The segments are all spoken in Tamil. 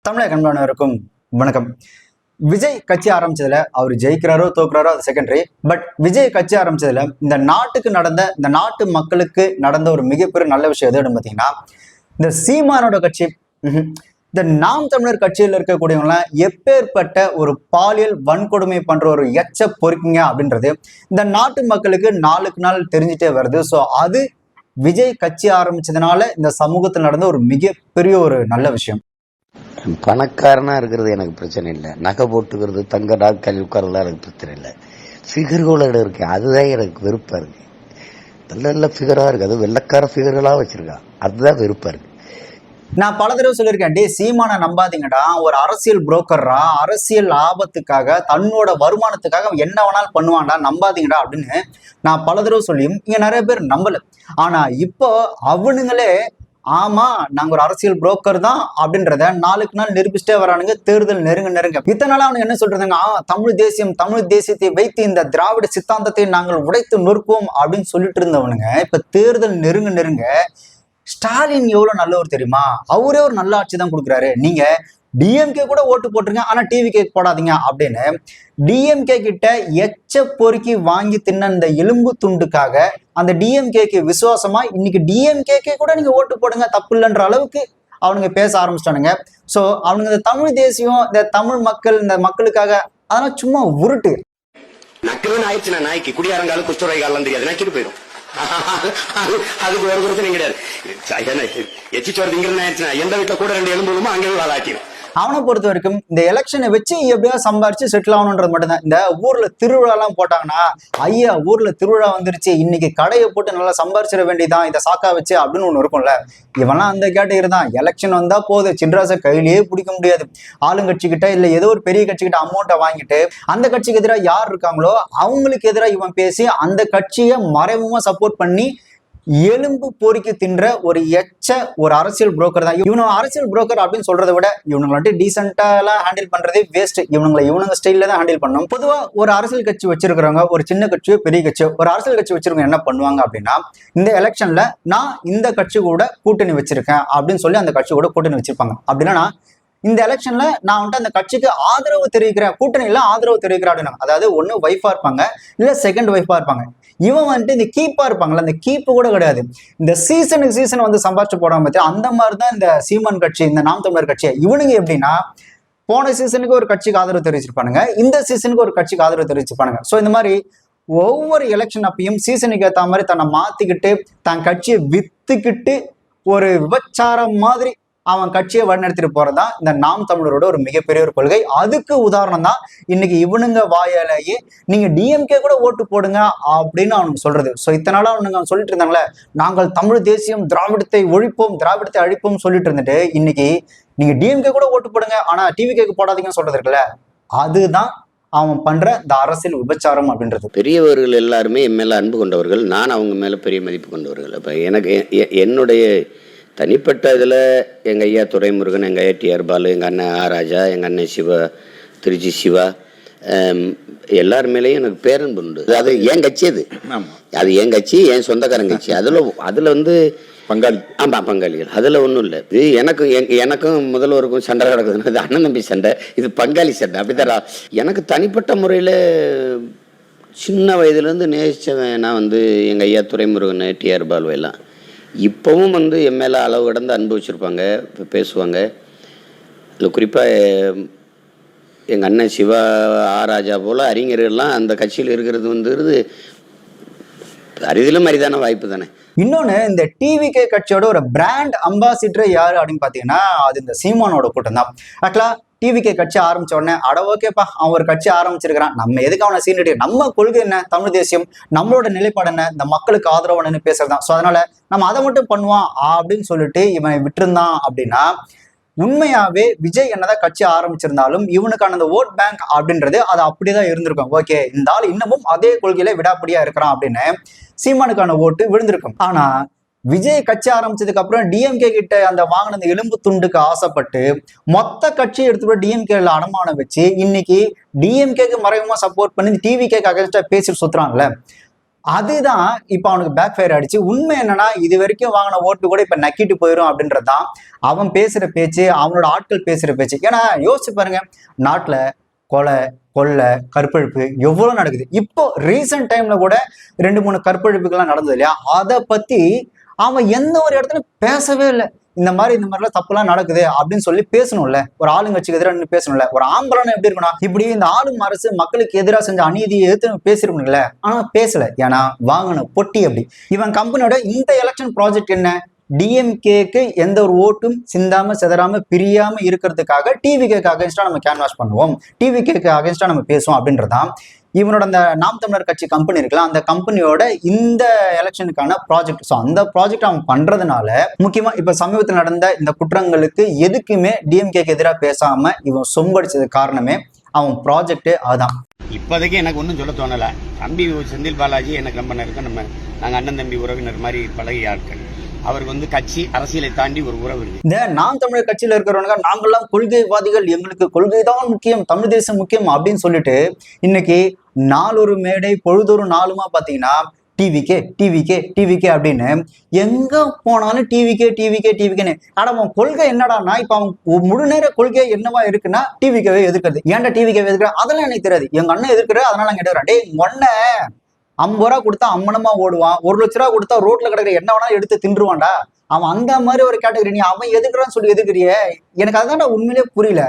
தமிழக கண்பானவருக்கும் வணக்கம். விஜய் கட்சி ஆரம்பிச்சதுல அவர் ஜெயிக்கிறாரோ தோக்குறாரோ அது செகண்டரி. பட் விஜய் கட்சி ஆரம்பிச்சதுல இந்த நாட்டு மக்களுக்கு நடந்த ஒரு மிகப்பெரிய நல்ல விஷயம் எதுன்னு பார்த்தீங்கன்னா, இந்த சீமானோட கட்சி, இந்த நாம் தமிழர் கட்சியில் இருக்கக்கூடியவங்களாம் எப்பேற்பட்ட ஒரு பாலியல் வன்கொடுமை பண்ற ஒரு எச்ச பொறுக்கிங்க அப்படின்றது இந்த நாட்டு மக்களுக்கு நாளுக்கு நாள் தெரிஞ்சுட்டே வருது. ஸோ அது விஜய் கட்சி ஆரம்பிச்சதுனால இந்த சமூகத்தில் நடந்த ஒரு மிகப்பெரிய ஒரு நல்ல விஷயம். பணக்காரனா இருக்கிறது எனக்கு பிரச்சனை இல்லை, நகை போட்டுக்கிறது, தங்க டாக்டர் உட்கார்றதுலாம் எனக்கு பிரச்சனை இல்லை. ஃபிகர்களோட இருக்கு, அதுதான் எனக்கு வெறுப்பா இருக்கு. நல்ல நல்ல ஃபிகரா இருக்கு, அது வெள்ளக்கார ஃபிகர்களா வச்சிருக்கா, அதுதான் வெறுப்பா இருக்கு. நான் பல தடவை சொல்லியிருக்கேன், டே சீமான நம்பாதீங்கடா, ஒரு அரசியல் புரோக்கர்ரா, அரசியல் லாபத்துக்காக தன்னோட வருமானத்துக்காக என்ன வேணாலும் பண்ணுவான்டா, நம்பாதீங்கடா அப்படின்னு நான் பல தடவை சொல்லியும் இங்க நிறைய பேர் நம்பல. ஆனா இப்போ அவனுங்களே ஆமா நாங்க ஒரு அரசியல் புரோக்கர் தான் அப்படின்றத நாளுக்கு நாள் நிரூபிச்சுட்டே வரானுங்க. தேர்தல் நெருங்க இத்தனை நாள் அவனுக்கு என்ன சொல்றாங்க, தமிழ் தேசியத்தை வைத்து இந்த திராவிட சித்தாந்தத்தை நாங்கள் உடைத்து நொறுக்குவோம் அப்படின்னு சொல்லிட்டு இருந்தவனுங்க இப்ப தேர்தல் நெருங்க ஸ்டாலின் எவ்வளவு நல்லவர் தெரியுமா, அவரே ஒரு நல்ல ஆட்சி தான் கொடுக்குறாரு, நீங்க டிஎம்கே கூட ஓட்டு போட்டுருங்க ஆனா டிவிகே போடாதீங்க அப்படின்னு டிஎம்கே கிட்ட எச்ச பொறுக்கி வாங்கி தின்ன இந்த எலும்பு துண்டுக்காக அந்த டிஎம்கேக்கு விசுவாசமா இன்னைக்கு டிஎம்கே கூட நீங்க ஓட்டு போடுங்க தப்பு இல்லைன்ற அளவுக்கு அவனுங்க பேச ஆரம்பிச்சிட்டானுங்க. ஸோ அவனுங்க இந்த தமிழ் தேசியம், இந்த தமிழ் மக்கள், இந்த மக்களுக்காக அதெல்லாம் சும்மா உருட்டு. நக்கவே ஆயிடுச்சு, நாய்க்கு குடியாரங்காலும் குஷ்டரோகிகாலம் தெரியாது, நக்கிட்டு போயிடும். அதுக்கு ஒரு பிரச்சனையும் கிடையாது. எச்சி சோறு திங்கிறது ஆயிடுச்சுன்னா எந்த வீட்டுல கூட 2 எலும்புமோ அங்கே வாழாக்கிடும். அவனை பொறுத்த வரைக்கும் இந்த எலெக்ஷனை வச்சு எப்படியா சம்பாரிச்சு செட்டில் ஆகணுன்றது மட்டும்தான். இந்த ஊர்ல திருவிழா எல்லாம் போட்டாங்கன்னா, ஐயா ஊர்ல திருவிழா வந்துருச்சு, இன்னைக்கு கடையை போட்டு நல்லா சம்பாரிச்சிட வேண்டியதான் இதை சாக்கா வச்சு அப்படின்னு ஒண்ணு இருக்கும்ல. இவெல்லாம் அந்த கேட்டகரி தான். எலெக்ஷன் வந்தா போகுது, சின்ராசை கையிலேயே பிடிக்க முடியாது. ஆளுங்கட்சி கிட்ட இல்ல ஏதோ ஒரு பெரிய கட்சி கிட்ட அமௌண்ட்டை வாங்கிட்டு அந்த கட்சிக்கு எதிராக யார் இருக்காங்களோ அவங்களுக்கு எதிராக இவன் பேசி அந்த கட்சியை மறைமுகமா சப்போர்ட் பண்ணி எலும்பு பொறுக்கி தின்ற ஒரு ஒரு அரசியல் புரோக்கர் தான் இவனு. அரசியல் புரோக்கர் அப்படின்னு சொல்றதை விட இவனுங்களை டீசென்டா எல்லாம் ஹேண்டில் பண்றதே வேஸ்ட். இவனுங்க ஸ்டைல்ல தான் ஹேண்டில் பண்ணும். பொதுவா ஒரு அரசியல் கட்சி வச்சிருக்கிறவங்க, ஒரு சின்ன கட்சியோ பெரிய கட்சியோ, ஒரு அரசியல் கட்சி வச்சிருக்கவங்க என்ன பண்ணுவாங்க அப்படின்னா, இந்த எலெக்ஷன்ல நான் இந்த கட்சி கூட கூட்டணி வச்சிருக்கேன் அப்படின்னு சொல்லி அந்த கட்சி கூட கூட்டணி வச்சிருப்பாங்க. அப்படின்னா இந்த எலெக்ஷன்ல நான் வந்துட்டு அந்த கட்சிக்கு ஆதரவு தெரிவிக்கிறேன், கூட்டணியில ஆதரவு தெரிவிக்கிறேன் அப்படின்னா, அதாவது ஒண்ணு ஒய்ஃபா இருப்பாங்க இல்ல செகண்ட் ஒய்ஃபா இருப்பாங்க. இவன் வந்துட்டு இந்த கீப்பா இருப்பாங்கல்ல, அந்த கீப்பு கூட கிடையாது. இந்த சீசன் வந்து சம்பாரிச்சு போடாம பத்தி அந்த மாதிரிதான் இந்த சீமான் கட்சி, இந்த நாம் தமிழர் கட்சி. இவனுங்க எப்படின்னா போன சீசனுக்கு ஒரு கட்சிக்கு ஆதரவு தெரிவிச்சிருப்பானுங்க, இந்த சீசனுக்கு ஒரு கட்சிக்கு ஆதரவு தெரிவிச்சிருப்பானுங்க. ஸோ இந்த மாதிரி ஒவ்வொரு எலெக்ஷன் அப்பையும் சீசனுக்கு ஏற்ற மாதிரி தன்னை மாத்திக்கிட்டு தன் கட்சியை வித்துக்கிட்டு ஒரு விபச்சாரம் மாதிரி அவன் கட்சியை வழிநடத்திட்டு போறதா இந்த நாம் தமிழரோட ஒரு மிகப்பெரிய ஒரு கொள்கை. அதுக்கு உதாரணம் தான் இன்னைக்கு இவனுங்க வாயாலேயே நீங்க டிஎம்கே கூட ஓட்டு போடுங்க அப்படின்னு அவனுக்கு சொல்றது. ஸோ இத்தனை நாளா அவனுங்க சொல்லிட்டு இருந்தாங்களே, நாங்கள் தமிழ் தேசியம், திராவிடத்தை ஒழிப்போம், திராவிடத்தை அழிப்போம் சொல்லிட்டு இருந்துட்டு இன்னைக்கு நீங்க டிஎம்கே கூட ஓட்டு போடுங்க ஆனா டிவிகேக்கு போடாதீங்கன்னு சொல்றது இருக்குல்ல, அதுதான் அவன் பண்ற இந்த அரசியல் விபச்சாரம் அப்படின்றது. பெரியவர்கள் எல்லாருமே என் மேல அன்பு கொண்டவர்கள், நான் அவங்க மேல பெரிய மதிப்பு கொண்டவர்கள். அப்ப எனக்கு என்னுடைய தனிப்பட்ட இதில் எங்கள் ஐயா துரைமுருகன், எங்கள் ஐயா டிஆர் பாலு, எங்கள் அண்ணன் ஆ ராஜா, எங்கள் அண்ணன் சிவா, திருச்சி சிவா, எல்லார் மேலேயும் எனக்கு பேரன்பு உண்டு. அது என் கட்சி, அது என் கட்சி, என் சொந்தக்காரன் கட்சி. அதில் வந்து பங்காளி, ஆமாம் பங்காளிகள், அதில் ஒன்றும் இல்லை. இது எனக்கும் முதல்வருக்கும் சண்டை நடக்குதுன்னா இது அண்ணன் தம்பி சண்டை, இது பங்காளி சண்டை, அப்படித்தான். எனக்கு தனிப்பட்ட முறையில் சின்ன வயதுலேருந்து நேசித்தவன் நான் வந்து எங்கள் ஐயா துரைமுருகன், டிஆர் பாலு எல்லாம் இப்போவும் வந்து என் மேலே அளவு கடந்து அனுபவிச்சிருப்பாங்க, பேசுவாங்க. இல்லை குறிப்பாக எங்கள் அண்ணன் சிவா, ஆ ராஜா போல் அறிஞர்கள்லாம் அந்த கட்சியில் இருக்கிறது வந்துருது அரிதிலும் அரிதான வாய்ப்பு தானே. இன்னொன்று, இந்த டிவிகே கட்சியோட ஒரு பிராண்ட் அம்பாசிடர் யாரு அப்படின்னு பார்த்தீங்கன்னா அது இந்த சீமானோட கூட்டம் தான். ஆக்சுவலா டிவிகே கட்சி ஆரம்பிச்ச உடனே அட ஓகேப்பா அவன் ஒரு கட்சி ஆரம்பிச்சிருக்கிறான், நம்ம எதுக்கு அவனை சீனிட்டு, நம்ம கொள்கை என்ன, தமிழ் தேசியம், நம்மளோட நிலைப்பாடு என்ன, இந்த மக்களுக்கு ஆதரவானு பேசுறதுதான். ஸோ அதனால நம்ம அதை மட்டும் பண்ணுவான் அப்படின்னு சொல்லிட்டு இவன் விட்டுருந்தான் அப்படின்னா, உண்மையாவே விஜய் என்னதான் கட்சி ஆரம்பிச்சிருந்தாலும் இவனுக்கான அந்த ஓட் பேங்க் அப்படின்றது அது அப்படியேதான் இருந்திருக்கும். ஓகே இந்த ஆள் இன்னமும் அதே கொள்கையில விடாப்படியா இருக்கிறான் அப்படின்னு சீமானுக்கான ஓட்டு விழுந்திருக்கும். ஆனா விஜய் கட்சி ஆரம்பிச்சதுக்கு அப்புறம் டிஎம்கே கிட்ட அந்த வாங்கின அந்த எலும்பு துண்டுக்கு ஆசைப்பட்டு மொத்த கட்சியை எடுத்து போய் டிஎம்கேல அடமானம் வச்சு இன்னைக்கு டிஎம்கேக்கு மறைமுகமா சப்போர்ட் பண்ணி டிவிகேக்கு அகேன்ஸ்டா பேசிட்டு சுத்துறாங்கல்ல, அதுதான் இப்ப அவனுக்கு பேக் ஃபயர் ஆயிடுச்சு. உண்மை என்னன்னா இது வரைக்கும் வாங்கின ஓட்டு கூட இப்ப நக்கிட்டு போயிடும் அப்படின்றதுதான் அவன் பேசுற பேச்சு, அவனோட ஆட்கள் பேசுற பேச்சு. ஏன்னா யோசிச்சு பாருங்க, நாட்டுல கொலை, கொள்ளை, கற்பழிப்பு எவ்வளவு நடக்குது. இப்போ ரீசெண்ட் டைம்ல கூட 2-3 கற்பழிப்புகள்லாம் நடந்தது இல்லையா, அதை பத்தி அவன் எந்த ஒரு இடத்துல பேசவே இல்லை. இந்த மாதிரிலாம் தப்புலாம் நடக்குது அப்படின்னு சொல்லி பேசணும்ல, ஒரு ஆளுங்கட்சிக்கு எதிராக நின்று பேசணும்ல. ஒரு ஆம்பளனா எப்படி இருக்கணும், இப்படி இந்த ஆளும் அரசு மக்களுக்கு எதிராக செஞ்ச அநீதியை எதிர்த்து பேசிருக்கணும்ல. ஆனா பேசல, ஏன்னா வாங்கின பொட்டி அப்படி. இவன் கம்பெனியோட இந்த எலெக்ஷன் ப்ராஜெக்ட் என்ன, டிஎம்கேக்கு எந்த ஒரு ஓட்டும் சிந்தாம சிதறாம பிரியாம இருக்கிறதுக்காக டிவிகேக்கு அகைன்ஸ்டா நம்ம கேன்வாஸ் பண்ணுவோம், டிவிகேக்கு அகைன்ஸ்டா நம்ம பேசுவோம் அப்படின்றதான் இவனோட அந்த நாம் தமிழர் கட்சி கம்பெனி இருக்கலாம், அந்த கம்பெனியோட இந்த எலெக்ஷனுக்கான ப்ராஜெக்ட். ஸோ அந்த ப்ராஜெக்ட் அவன் பண்றதுனால முக்கியமா இப்ப சமீபத்தில் நடந்த இந்த குற்றங்களுக்கு எதுக்குமே டிஎம்கேக்கு எதிராக பேசாம இவன் சொம்படிச்சது காரணமே அவன் ப்ராஜெக்ட். அதான் இப்போதைக்கு எனக்கு ஒன்றும் சொல்ல தோணலை. தம்பி செந்தில் பாலாஜி எனக்கு ரொம்ப நெருக்கம், நாங்கள் அண்ணன் தம்பி உறவினர் மாதிரி பழகிய ஆட்கள். அவருக்கு வந்து கட்சி அரசியலை தாண்டி ஒரு உறவு இருக்கு. இந்த நாம் தமிழர் கட்சியில இருக்கிறவங்க நாங்கெல்லாம் கொள்கைவாதிகள், எங்களுக்கு கொள்கை தான் முக்கியம், தமிழ் தேசம் முக்கியம் அப்படின்னு சொல்லிட்டு இன்னைக்கு நாளொரு மேடை பொழுதொரு நாளுமா பாத்தீங்கன்னா டிவிகே அப்படின்னு எங்க போனாலும் டிவிகேன்னு. ஆனா அவன் கொள்கை என்னடான்னா, இப்ப அவன் முழு நேர கொள்கை என்னவா இருக்குன்னா டிவிகேவை எதிர்க்கிறது. ஏன்டா டிவிகேவை எதிர்க்கிற, அதெல்லாம் எனக்கு தெரியாது, எங்க அண்ணன் எதிர்க்கிற, அதனால நான் கேட்டுக்கிறேன். டேய் ஒன்ன 50 ரூபா கொடுத்தா அம்மனமா ஓடுவான், 1 லட்ச ரூபா கொடுத்தா ரோட்ல கிடக்குற என்ன வேணாலும் எடுத்து தின்றுவான்டா. அவன் அந்த மாதிரி ஒரு கேட்டகரி. நீ அவன் எதுக்குறான்னு சொல்லி எதுக்குறிய, எனக்கு அதுதான் உண்மையிலே புரியல.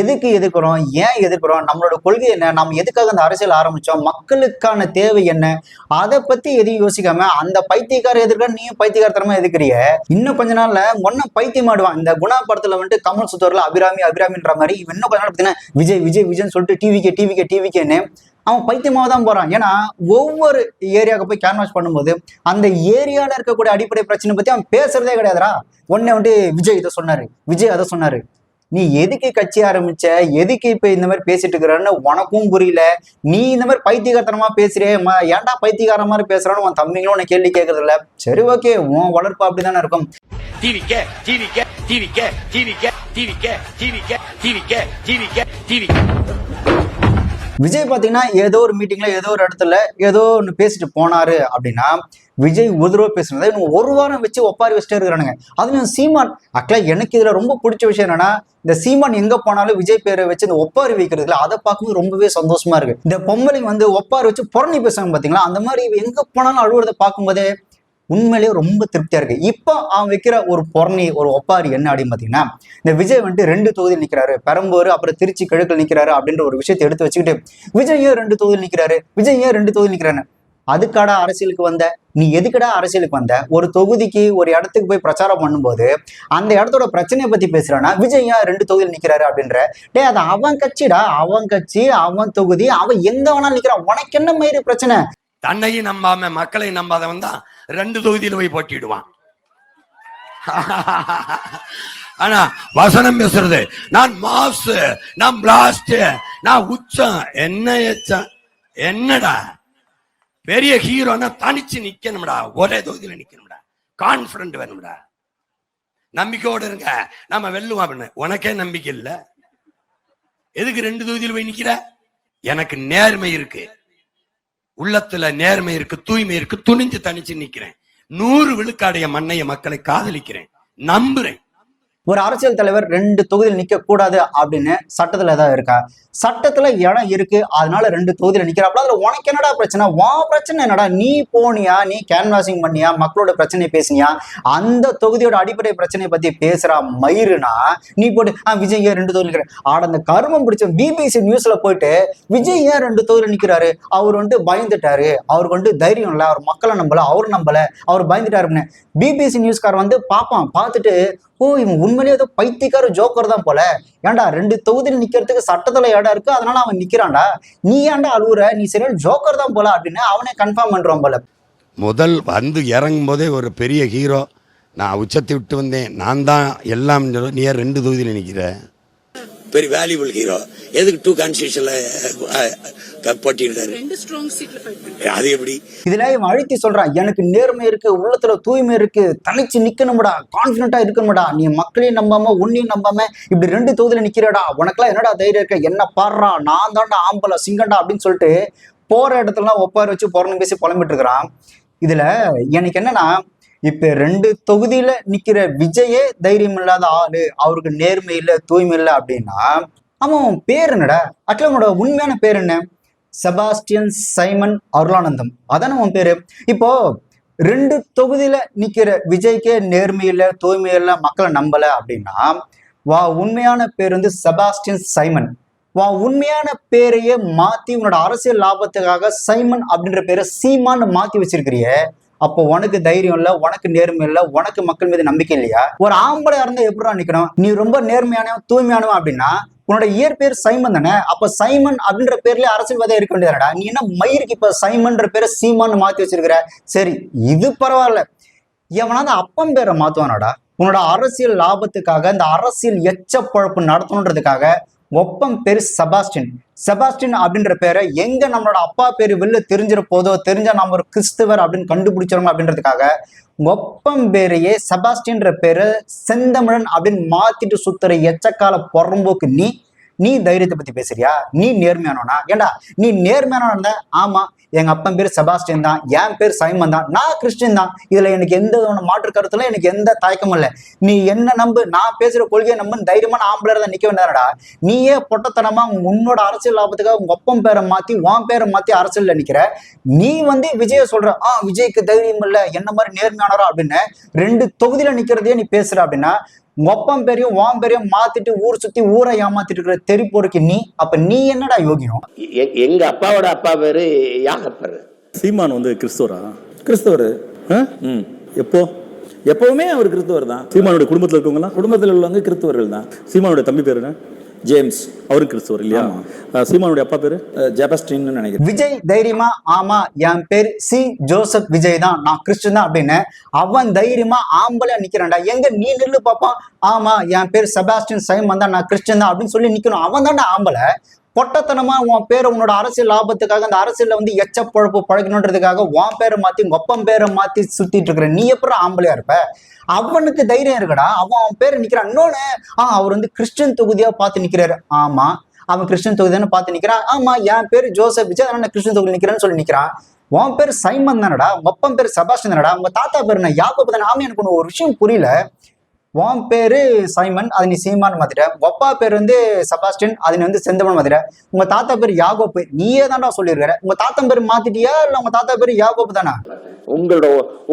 எதுக்கு எதிர்க்கிறோம், ஏன் எதிர்க்கிறோம், நம்மளோட கொள்கை என்ன, நம்ம எதுக்காக அந்த அரசியல் ஆரம்பிச்சோம், மக்களுக்கான தேவை என்ன, அதை பத்தி எதையும் யோசிக்காம அந்த பைத்தியக்கார எதிர்க்க நீயும் பைத்தியக்காரத்தனமா எதுக்குறிய. இன்னும் கொஞ்ச நாள்ல ஒன்னும் பைத்தியம் ஆடுவான். இந்த குணா படத்துல வந்துட்டு கமல் சுத்தூர்ல அபிராமின்ற மாதிரி இவன் இன்னும் கொஞ்ச நாள் பார்த்தீங்கன்னா விஜய்ன்னு சொல்லிட்டு டிவிகேன்னு அவன் பைத்தியமாக தான் போறான். ஏன்னா ஒவ்வொரு ஏரியாவுக்கு போய் கேன்வாஸ் பண்ணும்போது அந்த ஏரியால இருக்கக்கூடிய அடிப்படை பிரச்சனை பத்தி அவன் பேசுறதே கிடையாதுடா. ஒன்னே வந்து விஜய் இதை சொன்னாரு, விஜய் அதை சொன்னாரு. நீ எதுக்கு கட்சி ஆரம்பிச்ச, எதுக்கு இப்ப இந்த மாதிரி பேசிட்டு இருக்கிறன்னு உனக்கும் புரியல. நீ இந்த மாதிரி பைத்தியகாரத்தனமா பேசுறே, ஏன்டா பைத்தியகார மாதிரி பேசுறான்னு உன் தம்பிங்களும் உன்னை கேள்வி கேட்கறது இல்ல. சரி ஓகே, உன் வளர்ப்பு அப்படிதானே இருக்கும். விஜய் பாத்தீங்கன்னா ஏதோ ஒரு மீட்டிங்ல ஏதோ ஒரு இடத்துல ஏதோ ஒன்று பேசிட்டு போனாரு அப்படின்னா விஜய் ஒரு தடவை பேசுனதை இன்னும் 1 வாரம் வச்சு ஒப்பாரி வச்சுட்டே இருக்கிறானுங்க. அதுலயும் சீமான் ஆக்சுவலா எனக்கு இதுல ரொம்ப பிடிச்ச விஷயம் என்னன்னா, இந்த சீமான் எங்க போனாலும் விஜய் பேரை வச்சு இந்த ஒப்பாரி வைக்கிறதுல அதை பார்க்கும்போது ரொம்பவே சந்தோஷமா இருக்கு. இந்த பொம்பளைங்க வந்து ஒப்பாரி வச்சு புறணி பேசுவாங்க பாத்தீங்களா, அந்த மாதிரி எங்க போனாலும் அழுவுறதை பார்க்கும்போதே உண்மையிலேயே ரொம்ப திருப்தியா இருக்கு. இப்போ அவன் வைக்கிற ஒரு பொறணி, ஒரு ஒப்பாரி என்ன அப்படின்னு பாத்தீங்கன்னா, இந்த விஜய் வந்துட்டு 2 தொகுதியில் நிக்கிறாரு, பெரம்பூர் அப்புறம் திருச்சி கிழக்கில் நிக்கிறாரு அப்படின்ற ஒரு விஷயத்தை எடுத்து வச்சுக்கிட்டு விஜய் ஏன் 2 தொகுதியில் நிக்கிறாரு, விஜய் ஏன் 2 தொகுதியில் நிக்கிறாரு, அதுக்காடா அரசியலுக்கு வந்த, நீ எதுக்கடா அரசியலுக்கு வந்த, ஒரு தொகுதிக்கு ஒரு இடத்துக்கு போய் பிரச்சாரம் பண்ணும்போது அந்த இடத்தோட பிரச்சனையை பத்தி பேசுறானா விஜய் ஏன் 2 தொகுதியில் நிக்கிறாரு அப்படின்ற. டே அது அவன் கட்சிடா, அவன் கட்சி, அவன் தொகுதி, அவன் எங்க வேணாலும் நிக்கிறான், உனக்கு என்ன மாதிரி பிரச்சனை. தன்னையும் நம்பாம மக்களை நம்பாதவன் தான் 2 தொகுதியில் போய் போட்டிடுவான். ஆனா வசனம் பேசுறது, நான் மாஸ், நான் பிளாஸ்ட், நான் உச்சம், என்ன எச்சம், என்னடா பெரிய ஹீரோனா தனிச்சு நிக்கணும்டா, ஒரே தொகுதியில நிக்கணும்டா, கான்பிடன்ட் வேணும்டா, நம்பிக்கையோடு இருங்க நம்ம வெல்லுவோம் அப்படின்னு. உனக்கே நம்பிக்கை இல்ல, எதுக்கு 2 தொகுதியில் போய் நிக்கிற? எனக்கு நேர்மை இருக்கு, உள்ளத்துல நேர்மை இருக்கு, தூய்மை இருக்கு, துணிஞ்சு தனிச்சு நிக்கிறேன். 100 விழுக்காடைய மண்ணைய மக்களை காதலிக்கிறேன், நம்புறேன். ஒரு அரசியல் தலைவர் 2 தொகுதியில் நிக்க கூடாது அப்படின்னு சட்டத்துல ஏதாவது இருக்கா? சட்டத்துல இடம் இருக்கு, அதனால 2 தொகுதியில நிக்கிறாப்ல, அதுல உனக்கு என்னடா பிரச்சனை, உன் பிரச்சனை என்னடா? நீ போனியா, நீ கேன்வாசிங் பண்ணியா, மக்களோட பிரச்சனையை பேசினியா, அந்த தொகுதியோட அடிப்படை பிரச்சனையை பத்தி பேசுறா மயிருனா நீ போட்டு விஜய் ஏன் 2 தொகுதியில் நிக்கிற. ஆட அந்த கருமம் பிடிச்ச பிபிசி நியூஸ்ல போயிட்டு விஜய் ஏன் 2 தொகுதியில் நிக்கிறாரு, அவர் வந்துட்டு பயந்துட்டாரு, அவருக்கு வந்துட்டு தைரியம் இல்ல, அவர் மக்களை நம்பல, அவர் நம்பல, அவர் பயந்துட்டாருன்னு பிபிசி நியூஸ்கார் வந்து பார்ப்பான். பார்த்துட்டு ஓ இவன் உண்மையிலேயே ஏதோ பைத்தியக்கார ஜோக்கர் தான் போல, ஏன்டா 2 தொகுதியில் நிக்கிறதுக்கு சட்டத்துல இடம் இருக்கு, அதனால அவன் நிக்கிறான்டா, நீ ஏன்டா அழுவுற, நீ சரியான ஜோக்கர் தான் போல அப்படின்னு அவனே கன்ஃபார்ம் பண்றான் போல. முதல் வந்து இறங்கும் போதே ஒரு பெரிய ஹீரோ, நான் உச்சத்தை விட்டு வந்தேன், நான் தான் எல்லாம், நீ 2 தொகுதியில் நிக்கிற, பெரிய வேல்யூபிள் ஹீரோ, எதுக்கு 2 கான்ஸ்டிடியூஷன்ல போட்டிடுறாரு, அது எப்படி? இதுல இவன் அழுத்தி சொல்றான், எனக்கு நேர்மை இருக்கு, உள்ளத்துல தூய்மை இருக்கு, தனிச்சு நிக்கணும்டா, கான்பிடண்டா இருக்கணும்டா, நீ மக்களையும் நம்பாம உன்னையும் நம்பாம இப்படி 2 தொகுதியில நிக்கிறடா, உனக்குலாம் என்னடா தைரியம் இருக்க, என்ன பாடுறா, நான் தான்டா ஆம்பளை சிங்கண்டா அப்படின்னு சொல்லிட்டு போற இடத்துலலாம் ஒப்பாரி வச்சு புறணு பேசி புலம்பிட்டு இருக்கிறான். இதுல எனக்கு என்னன்னா, இப்ப 2 தொகுதியில நிக்கிற விஜயே தைரியம் இல்லாத ஆளு, அவருக்கு நேர்மை இல்ல தூய்மை இல்லை அப்படின்னா அவன் பேர் என்னடா? அட்ல அவனோட உண்மையான பேர் என்ன? செபாஸ்டியன் சைமன் அருளானந்தம், அதான அவன் பேரு. இப்போ 2 தொகுதியில நிக்கிற விஜய்க்கே நேர்மை இல்லை தூய்மை இல்லை மக்களை நம்பல அப்படின்னா வா உண்மையான பேர் வந்து செபாஸ்டியன் சைமன். வா உண்மையான பேரையே மாத்தி உன்னோட அரசியல் லாபத்துக்காக சைமன் அப்படின்ற பேரை சீமான்னு மாத்தி வச்சிருக்கிறிய. அப்போ உனக்கு தைரியம் இல்ல, உனக்கு நேர்மை இல்ல, உனக்கு மக்கள் மீது நம்பிக்கை இல்லையா? ஒரு ஆம்பளையா இருந்தா எப்படிடா நிக்கணும்? நீ ரொம்ப நேர்மையானவன் தூய்மையானவன் அப்படின்னா உன்னோட இயற்பேர் சைமன் தானே. அப்ப சைமன் அப்படின்ற பேர்லயே அரசியல்வாதியா இருக்க வேண்டியதாடா. நீ என்ன மயிருக்கு இப்ப சைமன்ற பேரை சீமான்னு மாத்தி வச்சிருக்கிற? சரி, இது பரவாயில்ல. எவனாவது அப்பம் பேரை மாத்துவானாடா? உன்னோட அரசியல் லாபத்துக்காக, இந்த அரசியல் எச்ச பழப்பு நடத்தணுன்றதுக்காக ஒப்பம் பேரு செபாஸ்டின். செபாஸ்டின் அப்படின்ற பேரை எங்க நம்மளோட அப்பா பேரு வெளில தெரிஞ்சிட போதோ, தெரிஞ்சா நம்ம ஒரு கிறிஸ்துவர் அப்படின்னு கண்டுபிடிச்சிடணும் அப்படின்றதுக்காக ஒப்பம் பேரையே செபாஸ்டின்ற பேரை செந்தமிழன் அப்படின்னு மாத்திட்டு சுத்துற எச்சக்கால பொறம்போக்கு நீ தைரியத்தை பத்தி பேசுறியா? நீ நேர்மையானவனா? ஏண்டா நீ நேர்மையானவனா இருந்தா, ஆமா எங்க அப்பன் பேர் செபாஸ்டியன் தான், என் பேர் சைமன் தான், நான் கிறிஸ்டின் தான், இதுல எனக்கு எந்த மாற்று கருத்துல எனக்கு எந்த தயக்கமும் இல்லை. நீ என்ன நம்பு, நான் பேசுற கொள்கையை நம்புன்னு தைரியமான ஆம்பளை தான் நிக்க வேண்டாடா. நீயே பொட்டத்தனமா உன்னோட அரசியல் லாபத்துக்காக உங்க ஒப்பம் பேரை மாத்தி உன் பேரை மாத்தி அரசியல்ல நிக்கிற. நீ வந்து விஜய சொல்ற, விஜய்க்கு தைரியம் இல்லை, என்ன மாதிரி நேர்மையானரா அப்படின்னு 2 தொகுதியில நிக்கிறதையே நீ பேசுற அப்படின்னா ஒப்பம் பேரையும் வாம் பேரையும் மாத்திட்டு ஊர் சுத்தி ஊரை ஏமாத்திட்டு இருக்கிற தெரி போருக்கு நீ. அப்ப நீ என்னடா யோகியம்? எங்க அப்பாவோட அப்பா பேரு யாகப்பர். சீமான் வந்து கிறிஸ்தவரா? கிறிஸ்தவர். எப்பவுமே அவர் கிறிஸ்தவர் தான். சீமானுடைய குடும்பத்தில் இருக்கவங்கலாம் குடும்பத்தில் உள்ளவங்க கிறிஸ்தவர்கள் தான். சீமானுடைய தம்பி பேரு என்ன? ஜேம்ஸ். அவரும் கிறிஸ்தவர் இல்லையா? சீமானுடைய அப்பா பேரு ஜெபஸ்டின் நினைக்கிறேன். விஜய் தைரியமா ஆமா என் பேர் சி ஜோசப் விஜய் தான், நான் கிறிஸ்டின் தான் அப்படின்னு அவன் தைரியமா ஆம்பளையா நிக்கிறான்டா. எங்க நீ நில்லு பாப்பான், ஆமா என் பேர் செபாஸ்டியன் சைமன் தான், நான் கிறிஸ்டின் தான் அப்படின்னு சொல்லி நிக்கணும். அவன் தான்டா ஆம்பளை. பொட்டத்தனமா உன் பேரை உன்னோட அரசியல் லாபத்துக்காக, அந்த அரசியல்ல வந்து எச்ச பழப்பு பழக்கணுன்றதுக்காக உன் பேரை மாத்தி ஒப்பம் பேரை மாத்தி சுத்திட்டு இருக்கிற நீ எப்படி ஆம்பளையா இருப்ப? அவனுக்கு தைரியம் இருக்குடா, அவன் பேரை நிக்கிறான். இன்னொன்னு, அவர் வந்து கிறிஸ்டின் தொகுதியா பார்த்து நிக்கிறாரு. ஆமா அவன் கிறிஸ்டின் தொகுதியானு பார்த்து நிக்கிறான். ஆமா என் பேரு ஜோசப் விஜய், அதனால நான் கிறிஸ்டின் தொகுதி நிக்கிறேன்னு சொல்லி நிக்கிறான். உன் பேர் சைமன் தானடா, ஒப்பம் பேர் செபாஸ்டியன் தானடா, உங்க தாத்தா பேரு நான் யாக்கோபு தானே. ஆமா எனக்கு ஒரு விஷயம் புரியல. உன் பேரு சைமன், அது நீ சீமான் மாத்திட்ட. ஒப்பா பேர் வந்து செபாஸ்டியன், அது நீ வந்து செந்தமன் மாத்திட்ட. உங்க தாத்தா பேர் யாகோப்பு, நீயே தான்டா சொல்லியிருக்கிற. உங்க தாத்தா பேர் மாத்திட்டியா இல்ல உங்க தாத்தா பேரு யாகோப்பு தானா?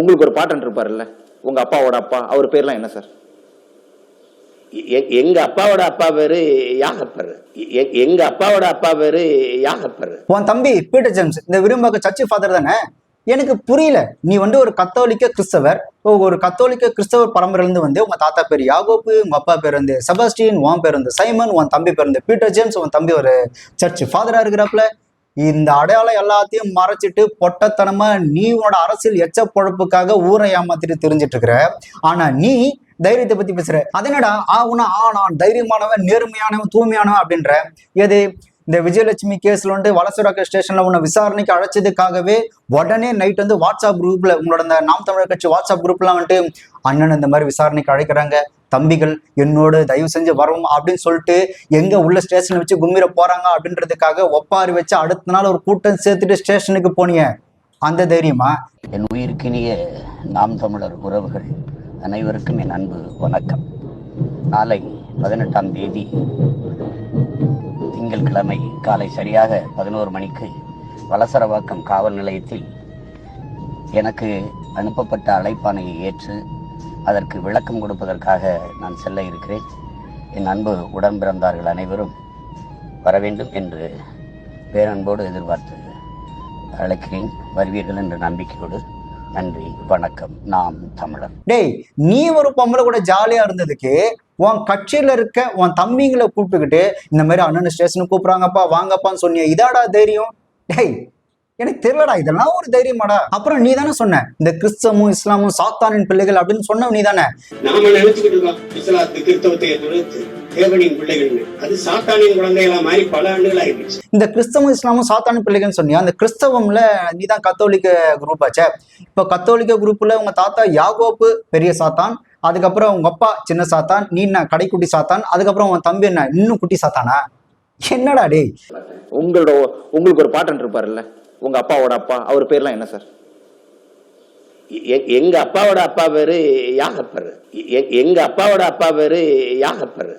உங்களுக்கு ஒரு பாட்டன் இருப்பாருல்ல, உங்க அப்பாவோட அப்பா, அவர் பேர்லாம் என்ன சார்? எங்க அப்பாவோட அப்பா பேரு யாகப்பர். எங்க அப்பாவோட அப்பா பேரு யாகப்பர். உன் தம்பி பீட்டர் ஜேம்ஸ் இந்த விரும்பாக்க சர்ச்சு ஃபாதர் தானே. எனக்கு புரியல, நீ வந்து ஒரு கத்தோலிக்க கிறிஸ்தவர், ஒரு கத்தோலிக்க கிறிஸ்தவர் பரம்பரையிலிருந்து வந்து உங்க தாத்தா பேர் யாகோப்பு, உங்க அப்பா பேர் வந்து செபாஸ்டியன், உன் பேர் வந்து சைமன், உன் தம்பி பேர் வந்து பீட்டர் ஜேம்ஸ், உன் தம்பி ஒரு சர்ச் ஃபாதரா இருக்கிறாப்புல. இந்த அடையாளம் எல்லாத்தையும் மறைச்சிட்டு பொட்டத்தனமா நீ உன்னோட அரசியல் எச்ச பொழப்புக்காக ஊரை ஏமாத்திட்டு தெரிஞ்சிட்டு இருக்கிற. ஆனா நீ தைரியத்தை பத்தி பேசுற. அதனடா நான் தைரியமானவன் நேர்மையானவன் தூய்மையானவன் அப்படின்ற. எது இந்த விஜயலட்சுமி கேஸ்ல வந்து வலசராக்க ஸ்டேஷன்ல உன்னை விசாரணைக்கு அழைச்சதுக்காகவே உடனே நைட் வந்து வாட்ஸ்அப் குரூப்ல உங்களோட இந்த நாம் தமிழர் கட்சி வாட்ஸ்அப் குரூப்லாம் வந்துட்டு அண்ணன் இந்த மாதிரி விசாரணைக்கு அழைக்கிறாங்க, தம்பிகள் என்னோட தயவு செஞ்சு வரவும் அப்படின்னு சொல்லிட்டு எங்க உள்ள ஸ்டேஷனை வச்சு கும்மிர போறாங்க அப்படின்றதுக்காக ஒப்பாரி வச்சு அடுத்த நாள் ஒரு கூட்டம் சேர்த்துட்டு ஸ்டேஷனுக்கு போனீங்க. அந்த தைரியமா? என் உயிருக்கினிய நாம் தமிழர் உறவுகள் அனைவருக்கும் என் அன்பு வணக்கம். நாளை 18ஆம் தேதி திங்கட்கிழமை காலை சரியாக 11 மணிக்கு வலசரவாக்கம் காவல் நிலையத்தில் எனக்கு அனுப்பப்பட்ட அழைப்பானையை ஏற்று அதற்கு விளக்கம் கொடுப்பதற்காக நான் செல்ல இருக்கிறேன். என் அன்பு உடன்பிறந்தார்கள் அனைவரும் வர வேண்டும் என்று பேரன்போடு எதிர்பார்த்து அழைக்கிறேன். வருவீர்கள் என்ற நம்பிக்கையோடு நன்றி, வணக்கம். நாம் தமிழர். டேய், நீ ஒரு பொம்பளை கூட ஜாலியா இருந்ததுக்கு உன் கட்சியில இருக்க உன் தம்பிங்களை கூப்பிட்டுக்கிட்டு இந்த மாதிரி அண்ணன் ஸ்டேஷனுக்கு கூப்பிடுறாங்கப்பா வாங்கப்பான்னு சொன்னிய, இதாடா தைரியம்? டேய் எனக்கு தெரியலடா, இதெல்லாம் ஒரு தைரியமாடா? அப்புறம் நீ தானே சொன்ன இந்த கிறிஸ்தவமும் இஸ்லாமும் சாத்தானின் பிள்ளைகள் அப்படின்னு சொன்ன நீ தானே. நாம நினைச்சுக்கிட்டு இருக்கோம் இஸ்லாத்து கிறிஸ்தவத்தை தேவனின் பிள்ளைகள், அது சாத்தானின் குழந்தைகளா மாறி பல ஆண்டுகள் ஆயிடுச்சு. இந்த கிறிஸ்தவம் இஸ்லாமும் சாத்தானின் பிள்ளைகள்னு சொன்னியா, அந்த கிறிஸ்தவம்ல நீ தான் கத்தோலிக்க குரூப் ஆச்சே. இப்ப கத்தோலிக்க குரூப்ல உங்க தாத்தா யாகோப்பு பெரிய சாத்தான், அதுக்கப்புறம் உங்க அப்பா சின்ன சாத்தான், நீ என்ன கடைக்குட்டி சாத்தான், அதுக்கப்புறம் உன் தம்பி என்ன இன்னும் குட்டி சாத்தானா? என்னடா டே? உங்களுக்கு ஒரு பாட்டன் இருப்பாருல்ல, உங்க அப்பாவோட அப்பா அவர் பேர்லாம் என்ன சார்? எங்க அப்பாவோட அப்பா பேரு யாகப்பர். எங்க அப்பாவோட அப்பா பேரு யாகப்பர்.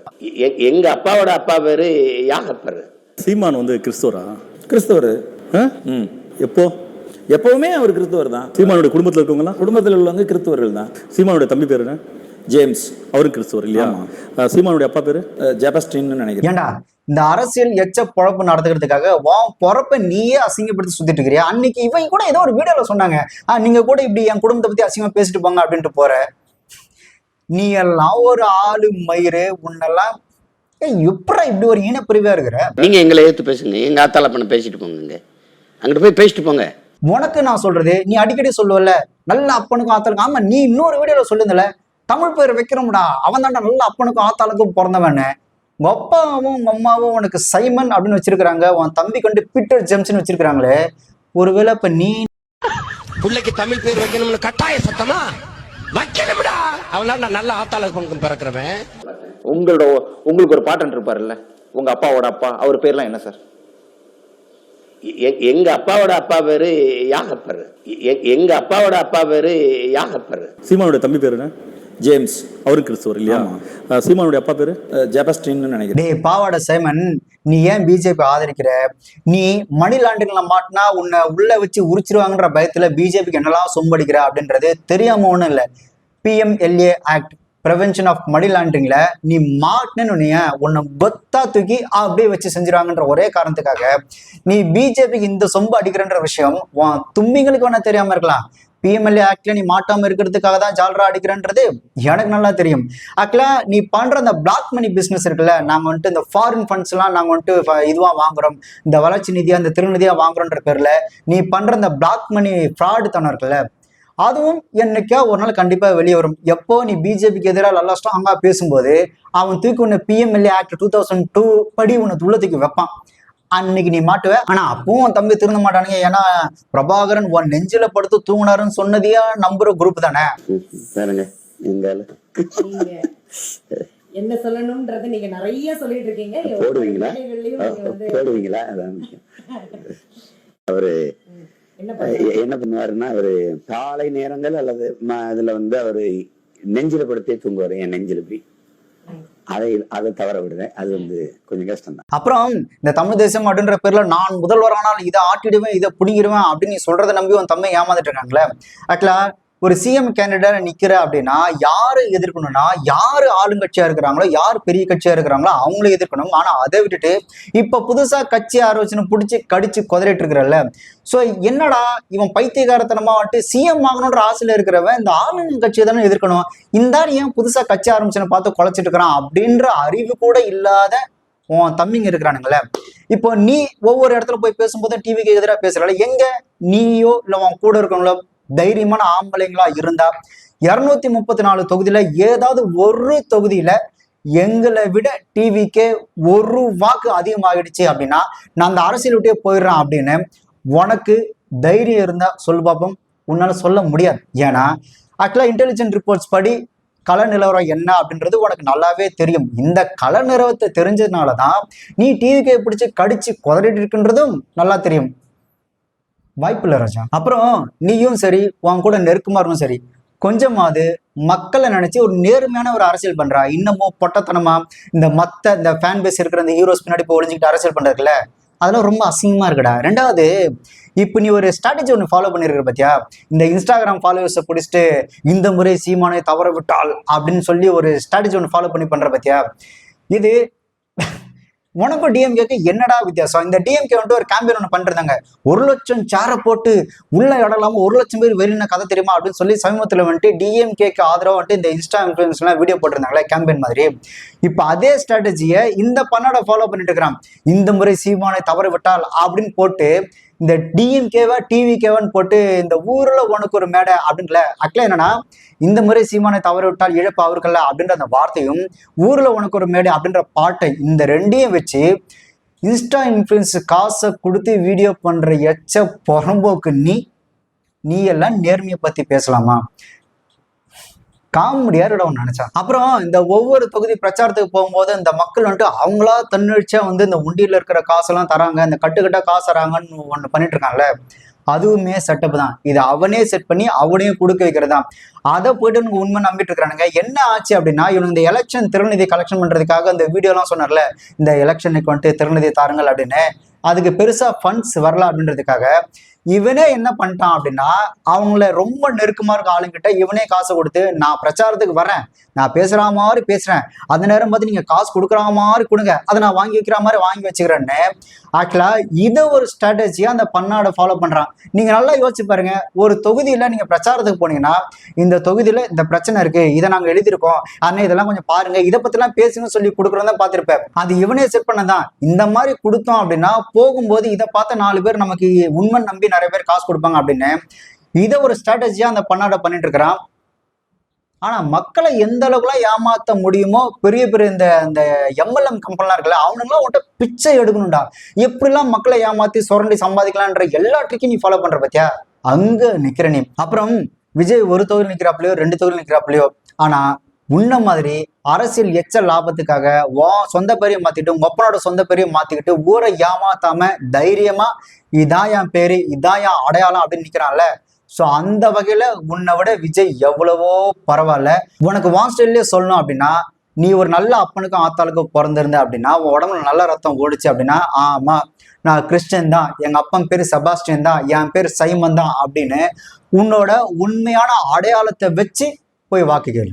எங்க அப்பாவோட அப்பா பேரு யாகப்பர். சீமான் வந்து கிறிஸ்தவரா? கிறிஸ்தவர். ம். எப்போ? எப்பவுமே அவர் கிறிஸ்தவர் தான். சீமானுடைய குடும்பத்தில் இருக்கவங்களா? குடும்பத்தில் உள்ளவங்க கிறிஸ்தவர்கள் தான். சீமானுடைய தம்பி பேர் என்ன? ஜேம்ஸ். அவரும் கிறிஸ்தவர் இல்லையா? சீமானுடைய அப்பா பேரு? ஜெபஸ்டின்னு நினைக்கிறேன். ஏண்டா இந்த அரசியல் எச்ச பொழப்பு நடத்துக்கிறதுக்காக பொறப்ப நீயே அசிங்கப்படுத்தி சுத்திட்டு இருக்கிறியா? அன்னைக்கு இவங்க கூட ஏதோ ஒரு வீடியோல சொன்னாங்க, நீங்க கூட இப்படி என் குடும்பத்தை பத்தி அசிங்கமா பேசிட்டு போங்க அப்படின்ட்டு போற. நீ எல்லாம் ஒரு ஆளு மயிறு, உன்னெல்லாம் எப்படா இப்படி ஒரு ஈனப்பிரிவா இருக்கிற? நீங்க எங்களை ஏத்து பேசுங்க, எங்க ஆத்தால பண்ண பேசிட்டு போங்க, அங்கிட்டு போய் பேசிட்டு போங்க. உனக்கு நான் சொல்றது, நீ அடிக்கடி சொல்லுவல நல்ல அப்பனுக்கும் ஆத்தாளுக்கும். ஆமா, நீ இன்னொரு வீடியோல சொல்லுந்தல தமிழ் பேர் வைக்கிறோம்டா, அவன் தான்டா நல்ல அப்பனுக்கும் ஆத்தாளுக்கும் பிறந்தவன். உங்க அப்பாவும் உங்க அம்மாவும் உனக்கு சைமன் அப்படின்னு வச்சிருக்காங்க, உன் தம்பி கண்டு பீட்டர் ஜேம்ஸ்னு வச்சிருக்காங்களே. ஒருவேளை இப்ப நீ பிள்ளைக்கு தமிழ் பேர் வைக்கணும்னு கட்டாய சத்தமா வைக்கணும்டா, அவனால நான் நல்ல ஆத்தாளுக்கு பிறக்கிறவன். உங்களுக்கு ஒரு பாட்டன் இருப்பாருல்ல, உங்க அப்பாவோட அப்பா அவர் பேர்லாம் என்ன சார்? எங்க அப்பாவோட அப்பா பேரு யாகப்பர். எங்க அப்பாவோட அப்பா பேரு யாகப்பர். சீமானுடைய தம்பி பேர் என்ன? ஜேம்ஸ். அவரும் கிறிஸ்தவர் இல்லையா? சீமானுடைய அப்பா பேரு? ஜெபஸ்டின்னு நினைக்கிறேன். டே பாவாட சைமன், நீ ஏன் பிஜேபி ஆதரிக்கிற? நீ மணி லாண்டரிங்ல மாட்டினா உன்னை உள்ள வச்சு உரிச்சிருவாங்கன்ற பயத்துல பிஜேபிக்கு என்னெல்லாம் சொம்படிக்கிற அப்படின்றது தெரியாம ஒண்ணும் இல்லை. PMLA act, prevention of money லாண்டரிங்ல நீ மாட்டினு உன்னை பொத்தா தூக்கி அப்படியே வச்சு செஞ்சிருவாங்கன்ற ஒரே காரணத்துக்காக நீ பிஜேபிக்கு இந்த சொம்பு அடிக்கிறன்ற விஷயம் உன் தும்பிங்களுக்கு வேணா தெரியாம இருக்கலாம். PMLA ஆக்ட்ல நீ மாட்டாம இருக்கிறதுக்காக தான் ஜால்ரா அடிக்கிறன்றது எனக்கு நல்லா தெரியும். ஆக்சுவலா நீ பண்ற அந்த பிளாக் மணி பிசினஸ் இருக்குல்ல, நாங்க வந்துட்டு இந்த ஃபாரின் ஃபண்ட்ஸ் எல்லாம் நாங்க வந்துட்டு இதுவா வாங்குறோம், இந்த வளர்ச்சி நிதியா இந்த திருநிதியா வாங்குறோன்ற பேர்ல நீ பண்ற இந்த பிளாக் மணி ஃப்ராடு தானே இருக்குல்ல, அதுவும் என்னைக்கா ஒரு நாள் கண்டிப்பா வெளியே வரும். எப்போ நீ பிஜேபிக்கு எதிராக நல்லா ஸ்ட்ராங்கா பேசும்போது அவன் தூக்கி உன்னை PMLA ஆக்ட் 2002 படி உன்னை உள்ள தூக்கி வைப்பான். அன்னைக்கு நீ மாட்டுவ. ஆனா அப்பவும் உன் தம்பி திருந்த மாட்டானுங்க. ஏன்னா பிரபாகரன் உன் நெஞ்சில படுத்து தூங்கினாருன்னு சொன்னதையா நம்புற குரூப் தானே. என்ன சொல்லணும்ன்றத நீங்க நிறைய சொல்லிட்டு இருக்கீங்க. போடுவீங்களா? அவரு என்ன பண்ணுவாருன்னா, அவரு காலை நேரங்கள் அல்லது அதுல வந்து அவரு நெஞ்சில படுத்தே தூங்குவாரு. என் நெஞ்சில போய் அதை தவற விடுவேன். அது வந்து கொஞ்சம் கஷ்டம் தான். அப்புறம் இந்த தமிழ் தேசம் அப்படின்ற பேர்ல நான் முதல்வரானால் இதை ஆட்டிடுவேன், இதை பிடிங்கிடுவேன் அப்படின்னு நீ சொல்றதை நம்பி உன் தம்மை ஏமாந்துட்டு இருக்காங்களே. ஆக்சுவலா ஒரு சிஎம் கேண்டிடேட் நிக்கிற அப்படின்னா யாரு எதிர்க்கணும்னா, யாரு ஆளுங்கட்சியா இருக்கிறாங்களோ, யார் பெரிய கட்சியா இருக்கிறாங்களோ அவங்கள எதிர்க்கணும். ஆனா அதை விட்டுட்டு இப்ப புதுசா கட்சி ஆரோசனை பிடிச்சி கடிச்சு குதறிட்டு இருக்கிறல்ல. சோ என்னடா இவன் பைத்தியகாரத்தனமா வந்துட்டு சிஎம் ஆகணுன்ற ஆசையில இருக்கிறவன் இந்த ஆளுங்க கட்சியை தானே எதிர்க்கணும், இந்த ஏன் புதுசா கட்சி ஆரம்பிச்சுன்னு பார்த்து குலைச்சிட்டு இருக்கிறான் அப்படின்ற அறிவு கூட இல்லாத உன் தம்பிங்க இருக்கிறானுங்களே. இப்போ நீ ஒவ்வொரு இடத்துல போய் பேசும்போது டிவிக்கு எதிராக பேசுறாள். எங்க நீயோ இல்ல உன் கூட இருக்கணும்ல தைரியமான ஆம்பளைங்களா இருந்தா 234 தொகுதியில ஏதாவது ஒரு தொகுதியில எங்களை விட டிவிக்கே ஒரு வாக்கு அதிகமாகிடுச்சு அப்படின்னா நான் அந்த அரசியல் விட்டே போயிடுறேன் அப்படின்னு உனக்கு தைரியம் இருந்தா சொல்லு பார்ப்போம். உன்னால சொல்ல முடியாது. ஏன்னா ஆக்சுவலா இன்டெலிஜென்ட் ரிப்போர்ட்ஸ் படி கள நிலவரம் என்ன அப்படின்றது உனக்கு நல்லாவே தெரியும். இந்த கள நிலவரத்தை தெரிஞ்சதுனாலதான் நீ டிவிக்கே பிடிச்சு கடிச்சு குதறிட்டு இருக்குன்றதும் நல்லா தெரியும். வாய்ப்பில்லை ராஜா. அப்புறம் நீயும் சரி உன் கூட நெருக்கமாரும் சரி கொஞ்சமாவது மக்களை நினைச்சு ஒரு நேர்மையான ஒரு அரசியல் பண்றா. இன்னமும் பொட்டத்தனமா இந்த இந்த ஃபேன் பேஸ் இருக்கிற இந்த ஹீரோஸ் பின்னாடி போய் ஒளிஞ்சுக்கிட்டு அரசியல் பண்றதுல அதெல்லாம் ரொம்ப அசிங்கமா இருக்குடா. ரெண்டாவது, இப்போ நீ ஒரு ஸ்ட்ராட்டஜி ஒன்று ஃபாலோ பண்ணிருக்கிற பாத்தியா, இந்த இன்ஸ்டாகிராம் ஃபாலோவர்ஸை பிடிச்சிட்டு இந்த முறை சீமானை தவற விட்டால் அப்படின்னு சொல்லி ஒரு ஸ்ட்ராட்டஜி ஒன்று ஃபாலோ பண்ற பாத்தியா. இது உனக்கும் டிஎம்கேக்கு என்னடா வித்தியாசம்? இந்த டிஎம்கே வந்துட்டு ஒரு கேம்பெயின் ஒன்று பண்ணிருந்தாங்க, 1 லட்சம் சேரை போட்டு உள்ள இடம் இல்லாம 1 லட்சம் பேர் வெளியின கதை தெரியுமா அப்படின்னு சொல்லி சமீபத்தில் வந்துட்டு டிஎம்கேக்கு ஆதரவு வந்துட்டு இந்த இன்ஸ்டா இன்ஃபுளுன்ஸ் எல்லாம் வீடியோ போட்டிருந்தாங்களே கேம்பெயின் மாதிரி. இப்போ அதே ஸ்ட்ராட்டஜியை இந்த பண்ணோட ஃபாலோ பண்ணிட்டு இருக்கிறான். இந்த முறை சீமானை தவற விட்டால் அப்படின்னு போட்டு இந்த டிஎம்கேவா டிவிகேவான்னு போட்டு இந்த ஊர்ல உனக்கு ஒரு மேடை அப்படின்ல அக்ல என்னன்னா, இந்த முறை சீமானை தவற விட்டால் இழப்பு அவருக்கல்ல அப்படின்ற அந்த வார்த்தையும் ஊர்ல உனக்கு ஒரு மேடை அப்படின்ற பாட்டை இந்த ரெண்டையும் வச்சு இன்ஸ்டா இன்ஃபுளுன்ஸ் காசை கொடுத்து வீடியோ பண்ற எச்ச புறம்போக்கு நீ எல்லாம் நேர்மையை பத்தி பேசலாமா? காமெடியா இருக்கணும் நினைச்சான். அப்புறம் இந்த ஒவ்வொரு தொகுதி பிரச்சாரத்துக்கு போகும்போது இந்த மக்கள் வந்துட்டு அவங்களா தன்னெழுச்சியா வந்து இந்த உண்டியில இருக்கிற காசெல்லாம் தராங்க, இந்த கட்டுக்கட்டா காசு தராங்கன்னு ஒண்ணு பண்ணிட்டு இருக்காங்கல்ல, அதுவுமே செட்டப் தான். இது அவனே செட் பண்ணி அவனையும் கொடுக்க வைக்கிறதா. அதை போயிட்டு எனக்கு உண்மை நம்பிட்டு இருக்கிறானுங்க. என்ன ஆச்சு அப்படின்னா, இவங்க இந்த எலெக்ஷன் திருநிதி கலெக்ஷன் பண்றதுக்காக இந்த வீடியோ எல்லாம் சொன்னார்ல, இந்த எலெக்ஷனுக்கு வந்துட்டு திருநிதி தாருங்கள் அப்படின்னு, அதுக்கு பெருசா ஃபண்ட்ஸ் வரல அப்படின்றதுக்காக இவனே என்ன பண்ணிட்டான் அப்படின்னா, அவங்கள ரொம்ப நெருக்கமா இருக்க ஆளுங்கிட்ட இவனே காசை கொடுத்து, நான் பிரச்சாரத்துக்கு வரேன், நான் பேசுற மாதிரி பேசுறேன், அந்த நேரம் பார்த்து நீங்க காசு கொடுக்குற மாதிரி கொடுங்க, அதை நான் வாங்கி வைக்கிற மாதிரி வாங்கி வச்சுக்கிறேன்னு ஆக்சுவலா இதை ஒரு ஸ்ட்ராட்டஜியா அந்த பன்னாடை ஃபாலோ பண்றான். நீங்க நல்லா யோசிச்சு பாருங்க, ஒரு தொகுதியில நீங்க பிரச்சாரத்துக்கு போனீங்கன்னா, இந்த தொகுதியில இந்த பிரச்சனை இருக்கு, இதை நாங்க எழுதியிருக்கோம், அண்ணே இதெல்லாம் கொஞ்சம் பாருங்க, இதை பத்தி எல்லாம் பேசுங்கன்னு சொல்லி கொடுக்குறதா பார்த்திருப்பேன். அது இவனே செட் பண்ணதான். இந்த மாதிரி கொடுத்தோம் அப்படின்னா போகும்போது இதை பார்த்த 4 பேர் நமக்கு உண்மை நம்பி நிறைய பேர் காசு கொடுப்பாங்க அப்படின்னு இதை ஒரு ஸ்ட்ராட்டஜியா அந்த பன்னாடை பண்ணிட்டு இருக்கிறான். ஆனா மக்களை எந்த அளவுக்குலாம் ஏமாத்த முடியுமோ, பெரிய பெரிய இந்த MLM கம்பெனிலாம் இருக்குல்ல, அவனுங்களாம் உன்ட்ட பிச்சை எடுக்கணும்டா. எப்படிலாம் மக்களை ஏமாத்தி சுரண்டி சம்பாதிக்கலான்ற எல்லா ட்ரிக்கையும் நீ ஃபாலோ பண்ற பத்தியா, அங்க நிக்கிற நீ. அப்புறம் விஜய் ஒரு தொகுதி நிக்கிறாப்லையோ 2 தொகுதி நிக்கிறாப்லையோ, ஆனா உன்ன மாதிரி அரசியல் எச்ச லாபத்துக்காக சொந்த பேரையை மாத்திட்டு உங்க அப்பனோட சொந்த பேரையை மாத்திக்கிட்டு ஊரை ஏமாத்தாம தைரியமா இதான் என் பேரு, இதான் என் அடையாளம் அப்படின்னு நிக்கிறான்ல. ஸோ அந்த வகையில உன்னை விட விஜய் எவ்வளவோ பரவாயில்ல. உனக்கு வான் ஸ்டைல்லே சொல்லணும் அப்படின்னா, நீ ஒரு நல்ல அப்பனுக்கும் ஆத்தாளுக்கும் பிறந்திருந்த அப்படின்னா, உன் உடம்புல நல்ல ரத்தம் ஓடிச்சு அப்படின்னா, ஆமா நான் கிறிஸ்டியன் தான், எங்க அப்பன் பேரு செபாஸ்டியன் தான், என் பேர் சைமன் தான் அப்படின்னு உன்னோட உண்மையான அடையாளத்தை வச்சு போய் வாக்கு கேளு.